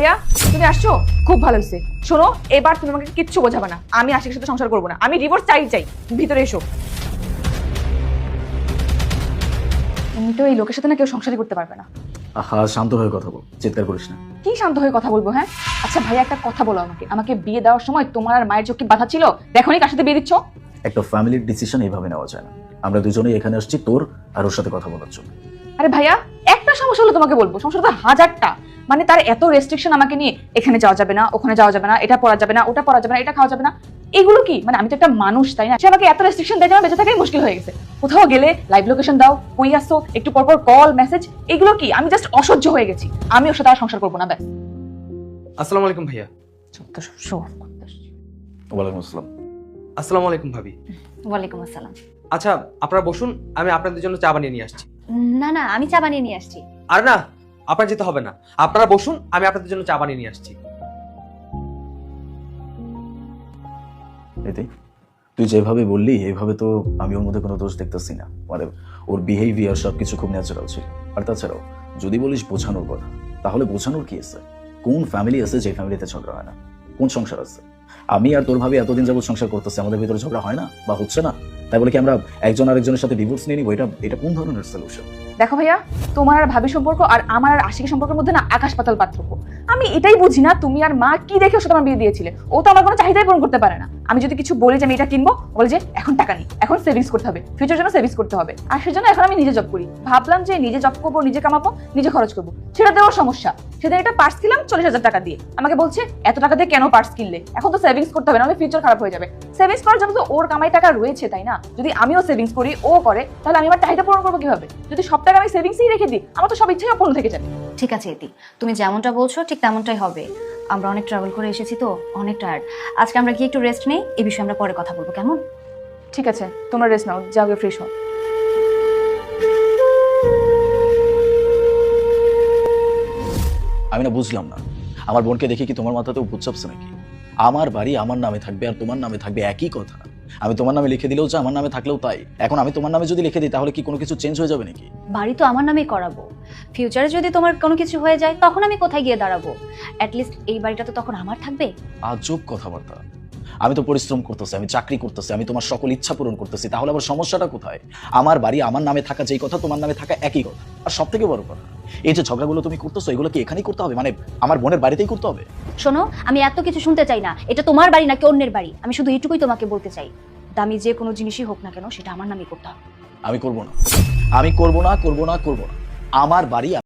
ভাইয়া তুমি আসছো, খুব ভালো হয়েছে। শোনো, এবার তুমি আমাকে কিচ্ছু বোঝাবে না, আমি আশিকের সাথে সংসার করবো না, আমি ডিভোর্স চাই। ভিতরে এসো। এমনিতেও এই লোকের সাথে না কেউ সংসারই করতে পারবে না। আহা, শান্ত হয়ে কথা বল, চিৎকার করিস না। কি শান্ত হয়ে কথা বলবো? হ্যাঁ আচ্ছা ভাইয়া, একটা কথা বলো আমাকে, আমাকে বিয়ে দেওয়ার সময় তোমার আর মায়ের চোখে বাধা ছিল? দেখোনি কার সাথে বিয়ে দিচ্ছ? একটা ফ্যামিলির ডিসিশন এইভাবে নেওয়া যায় না। আমরা দুজনেই এখানে আসছি তোর আর ওর সাথে কথা বলার জন্য। আরে ভাইয়া, একটা সমস্যা হলো তোমাকে বলবো, সমস্যা তো হাজারটা। মানে তার এত রেস্ট্রিকশন আমাকে নিয়ে, এখানে যাওয়া যাবে না, ওখানে যাওয়া যাবে না, এটা পড়া যাবে না, ওটা পড়া যাবে না, এটা খাওয়া যাবে না, এগুলো কি? মানে আমি তো একটা মানুষ, তাই না? সে আমাকে এত রেস্ট্রিকশন দেয় যে আমার বেঁচে থাকাই মুশকিল হয়ে গেছে। কোথাও গেলে লাইভ লোকেশন দাও, কই আসছো, একটু পরপর কল মেসেজ, এগুলো কি? আমি জাস্ট অসহ্য হয়ে গেছি, আমি ওর সাথে আর সংসার করবো না, ব্যাস। আসসালামু আলাইকুম ভাইয়া। ওয়ালাইকুম আসসালাম। আসসালামু আলাইকুম ভাবি। ওয়ালাইকুম আসসালাম। আচ্ছা আপনারা বসুন, আমি আপনাদের জন্য চা বানিয়ে নিয়ে আসছি। না না, আমি চা বানিয়ে নিয়ে আসছি। আর না, আপনার যেতে হবে না, আপনারা বসুন, আমি আপনাদের জন্য চা বানিয়ে নিয়ে আসছি। এতে তুই যেভাবে বললি এইভাবে তো আমি ওর মধ্যে কোনো দোষ দেখতেছি না। মানে ওর বিহেভিয়ার সবকিছু খুব ন্যাচারাল ছিল। আর তাছাড়াও যদি বলিস বোঝানোর কথা, তাহলে বোঝানোর কি আছে? কোন ফ্যামিলি আছে যে ফ্যামিলিতে ঝগড়া হয় না? কোন সংসার আছে? আমি আর তোর ভাবি এতদিন যাবত সংসার করতেছি, আমাদের ভিতরে ঝগড়া হয় না বা হচ্ছে না? তাই বলে কি আমরা একজন আরেকজনের সাথে ডিভোর্স নিয়ে নিব? এটা কোন ধরনের সলিউশন? দেখো ভাইয়া, তোমার আর ভাবি সম্পর্ক আর আমার আর আশিকের সম্পর্কের মধ্যে না আকাশ পাতাল পার্থক্য। আমি এটাই বুঝি না, তুমি আর মা কি দেখে ওর সাথে আমার বিয়ে দিয়েছিলে? ও তো আমার কোনো চাহিদাই পূরণ করতে পারে না। আমি যদি কিছু বলি যে আমি এটা কিনবো, বলে যে এখন টাকা নেই, এখন সেভিংস করতে হবে, ফিউচার জন্য সেভিংস করতে হবে। আর সেজন্য এখন আমি নিজে জব করি। ভাবলাম যে নিজে জব করবো, নিজে কামাবো, নিজে খরচ করবো, সেটা দেওয়ার সমস্যা। সেদিন একটা পার্স কিনলাম 40,000 টাকা দিয়ে, আমাকে বলছে এত টাকা দিয়ে কেন পার্স কিনলে? এখন তো সেভিংস করতে হবে, নাহলে ফিউচার খারাপ হয়ে যাবে। সেভিংস করার জন্য তো ওর কামাই টাকা রয়েছে, তাই না? যদি আমিও সেভিংস করি, ও করে, তাহলে আমি আমার চাহিদা পূরণ করবো কিভাবে? যদি সব টাকা আমি সেভিংসেই রেখে দিই, আমার তো সব ইচ্ছাই অপূর্ণ থেকে যাবে। ঠিক আছে ইতি, তুমি যেমনটা বলছো ঠিক তেমনটাই হবে। আমরা অনেক ট্রাভেল করে এসেছি তো, অনেক টায়ার্ড। আজকে আমরা গিয়ে একটু রেস্ট নেই, এই বিষয়ে আমরা পরে কথা বলবো, কেমন? ঠিক আছে, তোমরা রেস্ট নাও, যাও গিয়ে ফ্রেশ হও। আমি না বুঝলাম না, আমার বোনকে দেখে কি তোমার মাথাতেও ভূত চাপছে নাকি? আমার বাড়ি আমার নামে থাকবে আর তোমার নামে থাকবে একই কথা। আমি তোমার নামে লিখে দিলেও যা, আমার নামে থাকলেও তাই। এখন আমি তোমার নামে যদি লিখে দিই তাহলে কি কোনো কিছু চেঞ্জ হয়ে যাবে নাকি? বাড়ি তো আমার নামেই করাবো। ফিউচারে যদি তোমার কোনো কিছু হয়ে যায় তখন আমি কোথায় গিয়ে দাঁড়াবো? অ্যাটলিস্ট এই বাড়িটা তো তখন আমার থাকবে। আজব কথাবার্তা। আমি তো পরিশ্রম করতেছি, আমি চাকরি করতেছি, আমি তোমার সকল ইচ্ছা পূরণ করতেছি, তাহলে আবার সমস্যাটা কোথায়? আমার বাড়ি আমার নামে থাকা যেই কথা, তোমার নামে থাকা একই কথা। আর সব থেকে বড় কথা, এই যে ঝগড়াগুলো তুমি করতেছো, এগুলো কি এখানেই করতে হবে? মানে আমার বোনের বাড়িতেই করতে হবে? শোনো, আমি এত কিছু শুনতে চাই না, এটা তোমার বাড়ি নাকি অন্যের বাড়ি। আমি শুধু এইটুকুই তোমাকে বলতে চাই, দামি যে কোনো জিনিসই হোক না কেন সেটা আমার নামই করতে হবে। আমি করব না, আমি করব না, করব না, করব না। আমার বাড়ি